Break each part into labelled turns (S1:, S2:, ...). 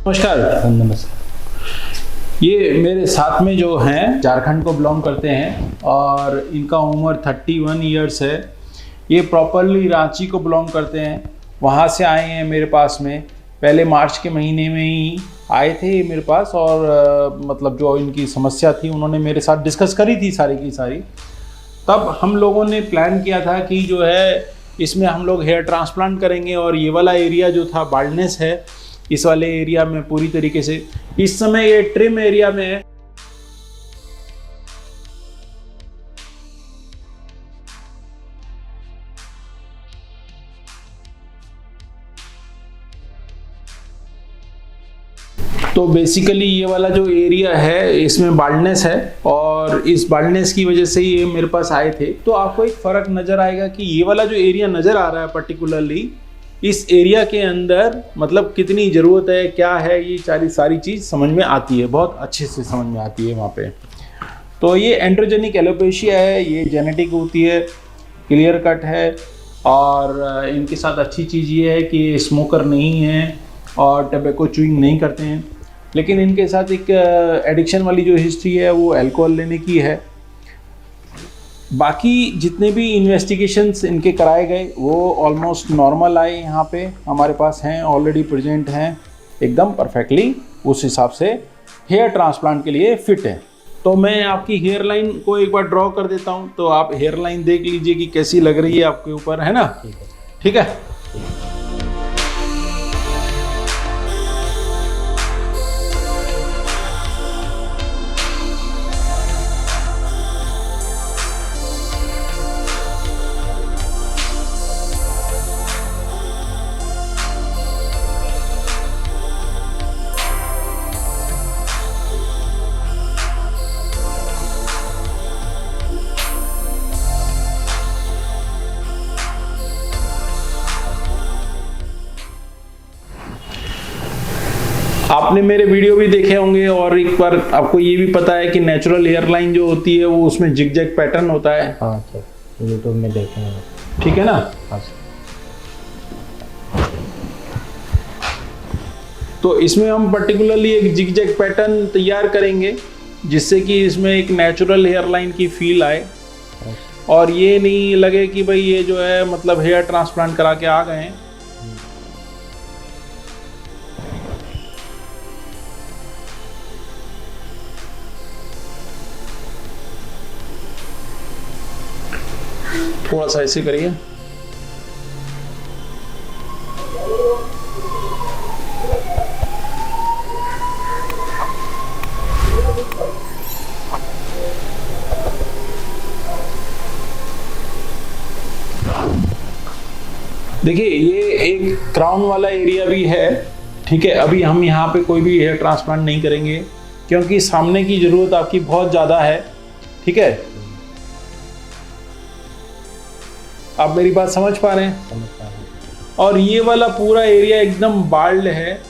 S1: नमस्कार।
S2: नमस्कार।
S1: ये मेरे साथ में जो हैं झारखंड को बिलोंग करते हैं और इनका उम्र 31 इयर्स है। ये प्रॉपरली रांची को बिलोंग करते हैं, वहाँ से आए हैं मेरे पास में। पहले मार्च के महीने में ही आए थे ये मेरे पास और मतलब जो इनकी समस्या थी उन्होंने मेरे साथ डिस्कस करी थी सारी की सारी। तब हम लोगों ने प्लान किया था कि जो है इसमें हम लोग हेयर ट्रांसप्लांट करेंगे और ये वाला एरिया जो था बाल्डनेस है, इस वाले एरिया में पूरी तरीके से इस समय ये ट्रिम एरिया में है। तो बेसिकली ये वाला जो एरिया है इसमें बाल्डनेस है और इस बाल्डनेस की वजह से ये मेरे पास आए थे। तो आपको एक फ़र्क नज़र आएगा कि ये वाला जो एरिया नज़र आ रहा है पर्टिकुलरली, इस एरिया के अंदर मतलब कितनी ज़रूरत है, क्या है, ये सारी चीज़ समझ में आती है, बहुत अच्छे से समझ में आती है वहाँ पे। तो ये एंड्रोजेनिक एलोपेशिया है, ये जेनेटिक होती है, क्लियर कट है। और इनके साथ अच्छी चीज़ ये है कि स्मोकर नहीं है और टबैको च्यूइंग नहीं करते हैं, लेकिन इनके साथ एक एडिक्शन वाली जो हिस्ट्री है वो अल्कोहल लेने की है। बाकी जितने भी इन्वेस्टिगेशंस इनके कराए गए वो ऑलमोस्ट नॉर्मल आए, यहाँ पे हमारे पास हैं, ऑलरेडी प्रेजेंट हैं, एकदम परफेक्टली उस हिसाब से हेयर ट्रांसप्लांट के लिए फिट है। तो मैं आपकी हेयर लाइन को एक बार ड्रॉ कर देता हूँ, तो आप हेयर लाइन देख लीजिए कि कैसी लग रही है आपके ऊपर, है ना? ठीक है। आपने मेरे वीडियो भी देखे होंगे और एक बार आपको ये भी पता है कि नेचुरल हेयर लाइन जो होती है वो उसमें जिग-जैग पैटर्न होता है।
S2: हाँ सर, यूट्यूब में देखे हैं।
S1: ठीक है ना?
S2: हाँ सर।
S1: तो इसमें हम पर्टिकुलरली एक जिग-जैग पैटर्न तैयार करेंगे जिससे कि इसमें एक नेचुरल हेयर लाइन की फील आए और ये नहीं लगे कि भाई ये जो है मतलब हेयर ट्रांसप्लांट करा के आ गए हैं। थोड़ा सा ऐसे करिए। देखिए ये एक क्राउन वाला एरिया भी है, ठीक है। अभी हम यहाँ पे कोई भी हेयर ट्रांसप्लांट नहीं करेंगे क्योंकि सामने की ज़रूरत आपकी बहुत ज़्यादा है, ठीक है। आप मेरी बात समझ पा रहे हैं?
S2: समझ पा रहे हैं।
S1: और ये वाला पूरा एरिया एकदम बाल्ड है।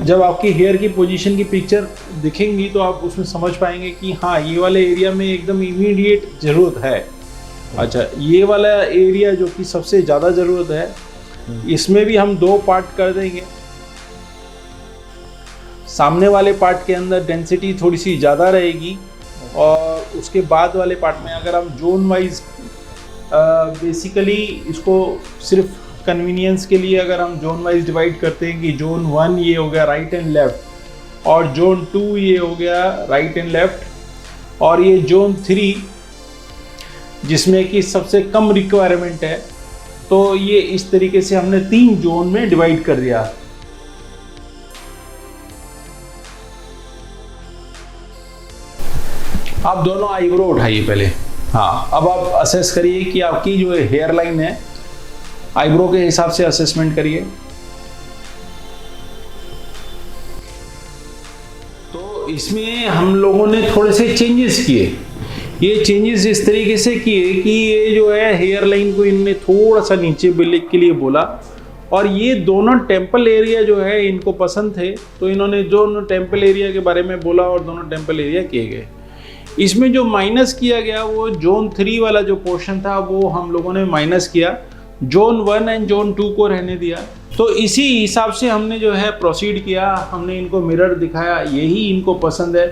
S1: जब आपकी हेयर की पोजीशन की पिक्चर दिखेंगी तो आप उसमें समझ पाएंगे कि हाँ ये वाले एरिया में एकदम इमीडिएट ज़रूरत है। अच्छा, ये वाला एरिया जो कि सबसे ज़्यादा ज़रूरत है, इसमें भी हम 2 पार्ट कर देंगे। सामने वाले पार्ट के अंदर डेंसिटी थोड़ी सी ज़्यादा रहेगी और उसके बाद वाले पार्ट में अगर हम जोन वाइज बेसिकली इसको सिर्फ कन्वीनियंस के लिए अगर हम जोन वाइज डिवाइड करते हैं कि जोन 1 ये हो गया राइट एंड लेफ्ट और जोन 2 ये हो गया राइट एंड लेफ्ट और ये जोन 3 जिसमें कि सबसे कम रिक्वायरमेंट है, तो ये इस तरीके से हमने 3 जोन में डिवाइड कर दिया। आप दोनों आईब्रो उठाइए पहले। हाँ, अब आप असेस करिए कि आपकी जो हेयर लाइन है आईब्रो के हिसाब से असेसमेंट करिए। तो इसमें हम लोगों ने थोड़े से चेंजेस किए। ये चेंजेस इस तरीके से किए कि ये जो है हेयर लाइन को इनने थोड़ा सा नीचे बिल्ले के लिए बोला और ये दोनों टेम्पल एरिया जो है इनको पसंद थे, तो इन्होंने दोनों टेम्पल एरिया के बारे में बोला और दोनों टेम्पल एरिया किए गए। इसमें जो माइनस किया गया वो जोन 3 वाला जो पोर्शन था वो हम लोगों ने माइनस किया, जोन 1 एंड जोन 2 को रहने दिया तो इसी हिसाब से हमने जो है प्रोसीड किया, हमने इनको मिरर दिखाया, यही इनको पसंद है।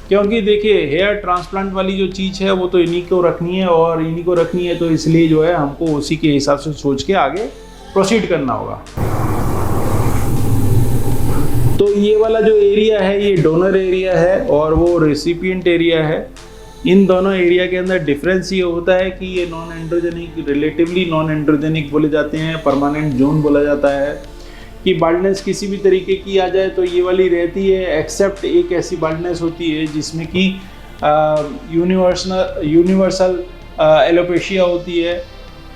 S1: क्योंकि देखिए हेयर ट्रांसप्लांट वाली जो चीज़ है वो तो इन्हीं को रखनी है और इन्हीं को रखनी है, तो इसलिए जो है हमको उसी के हिसाब से सोच के आगे प्रोसीड करना होगा। तो ये वाला जो एरिया है ये डोनर एरिया है और वो रेसिपिएंट एरिया है। इन दोनों एरिया के अंदर डिफरेंस ये होता है कि ये non androgenic, relatively non androgenic बोले जाते हैं, परमानेंट जोन बोला जाता है। कि बाल्डनेस किसी भी तरीके की आ जाए तो ये वाली रहती है, एक्सेप्ट एक ऐसी बाल्डनेस होती है जिसमें कि यूनिवर्सल एलोपेशिया होती है,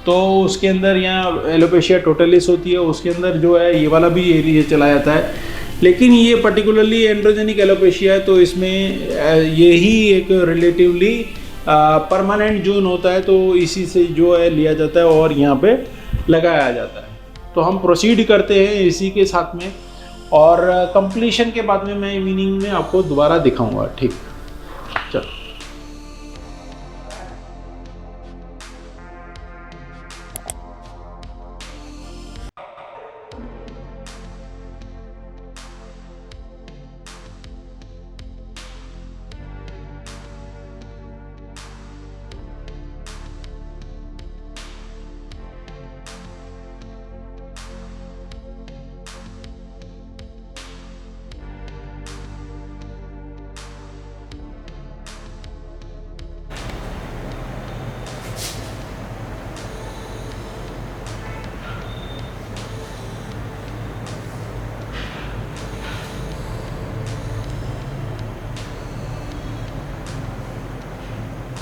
S1: तो उसके अंदर यहाँ एलोपेशिया टोटलिस होती है, उसके अंदर जो है ये वाला भी एरिया चला जाता है। लेकिन ये पर्टिकुलरली एंड्रोजेनिक एलोपेशिया है, तो इसमें यही एक रिलेटिवली परमानेंट जोन होता है, तो इसी से जो है लिया जाता है और यहाँ पे लगाया जाता है। तो हम प्रोसीड करते हैं इसी के साथ में, और कंप्लीशन के बाद में मैं इवनिंग में आपको दोबारा दिखाऊंगा। ठीक, चलो।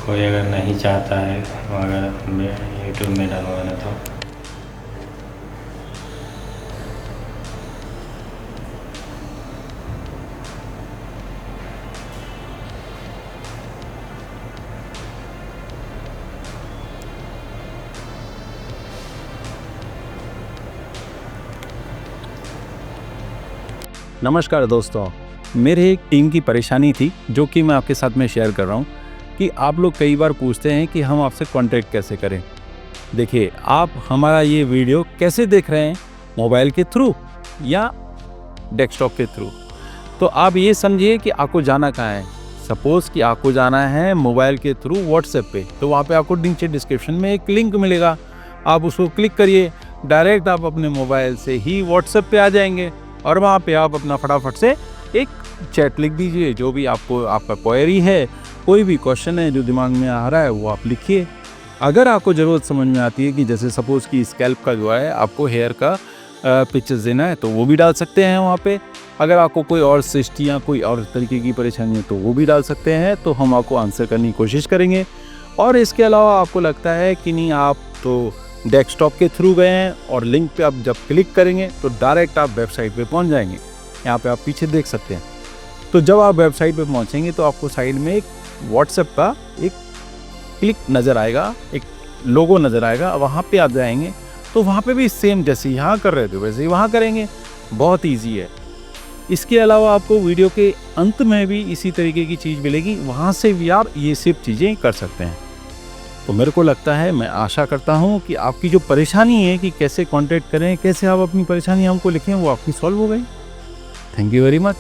S2: कोई अगर नहीं चाहता है अगर यूट्यूब में डलवाना तो
S3: नमस्कार दोस्तों, मेरे एक टीम की परेशानी थी जो कि मैं आपके साथ में शेयर कर रहा हूँ कि आप लोग कई बार पूछते हैं कि हम आपसे कांटेक्ट कैसे करें। देखिए, आप हमारा ये वीडियो कैसे देख रहे हैं, मोबाइल के थ्रू या डेस्कटॉप के थ्रू, तो आप ये समझिए कि आपको जाना कहाँ है। सपोज़ कि आपको जाना है मोबाइल के थ्रू व्हाट्सएप पे, तो वहाँ पे आपको नीचे डिस्क्रिप्शन में एक लिंक मिलेगा, आप उसको क्लिक करिए, डायरेक्ट आप अपने मोबाइल से ही व्हाट्सएप पे आ जाएंगे और वहाँ पे आप अपना फटाफट से एक चैट लिख दीजिए। जो भी आपको आपका क्वेरी है, कोई भी क्वेश्चन है जो दिमाग में आ रहा है, वो आप लिखिए। अगर आपको ज़रूरत समझ में आती है कि जैसे सपोज़ कि स्कैल्प का जो है आपको हेयर का पिक्चर्स देना है, तो वो भी डाल सकते हैं वहाँ पे। अगर आपको कोई और सिस्ट या कोई और तरीके की परेशानी है तो वो भी डाल सकते हैं, तो हम आपको आंसर करने की कोशिश करेंगे। और इसके अलावा आपको लगता है कि नहीं, आप तो डेस्कटॉप के थ्रू गए हैं और लिंक पे आप जब क्लिक करेंगे तो डायरेक्ट आप वेबसाइट पे पहुंच जाएंगे। यहाँ पे आप पीछे देख सकते हैं। तो जब आप वेबसाइट पे पहुंचेंगे तो आपको साइड में एक व्हाट्सएप का एक क्लिक नज़र आएगा, एक लोगो नज़र आएगा, वहाँ पे आप जाएंगे तो वहाँ पे भी सेम जैसे यहाँ कर रहे थे वैसे ही वहाँ करेंगे। बहुत ईजी है। इसके अलावा आपको वीडियो के अंत में भी इसी तरीके की चीज़ मिलेगी, वहाँ से भी आप ये सब चीज़ें कर सकते हैं। तो मेरे को लगता है, मैं आशा करता हूँ कि आपकी जो परेशानी है कि कैसे कांटेक्ट करें, कैसे आप अपनी परेशानी हमको लिखें, वो आपकी सॉल्व हो गई। Thank you very much.